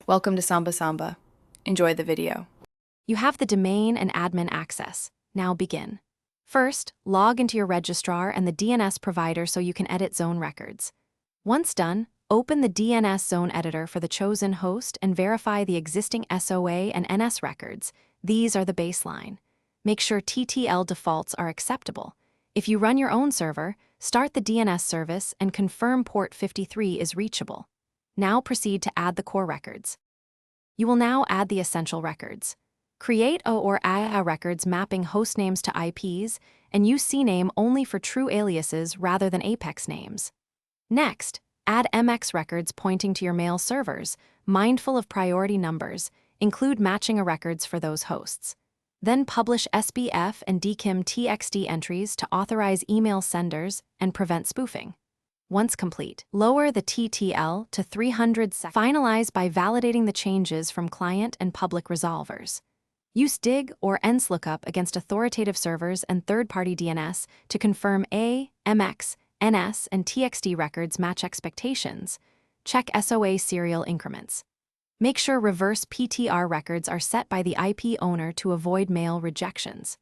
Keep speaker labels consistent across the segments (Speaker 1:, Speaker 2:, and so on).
Speaker 1: Welcome to Samba Samba. Enjoy the video.
Speaker 2: You have the domain and admin access. Now begin. First, log into your registrar and the DNS provider so you can edit zone records. Once done, open the DNS zone editor for the chosen host and verify the existing SOA and NS records. These are the baseline. Make sure TTL defaults are acceptable. If you run your own server, start the DNS service and confirm port 53 is reachable. Now proceed to add the core records. You will now add the essential records. Create a or AA records mapping hostnames to IPs and use CNAME only for true aliases rather than Apex names. Next, add MX records pointing to your mail servers, mindful of priority numbers, include matching a records for those hosts. Then publish SBF and DKIM TXT entries to authorize email senders and prevent spoofing. Once complete, lower the TTL to 300 seconds. Finalize by validating the changes from client and public resolvers. Use DIG or ENS lookup against authoritative servers and third-party DNS to confirm A, MX, NS, and TXT records match expectations. Check SOA serial increments. Make sure reverse PTR records are set by the IP owner to avoid mail rejections.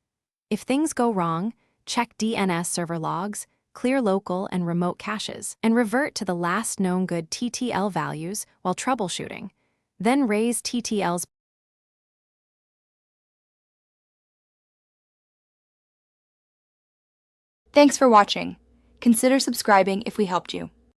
Speaker 2: If things go wrong, check DNS server logs, clear local and remote caches, and revert to the last known good TTL values while troubleshooting. Then raise TTLs.
Speaker 3: Thanks for watching. Consider subscribing if we helped you.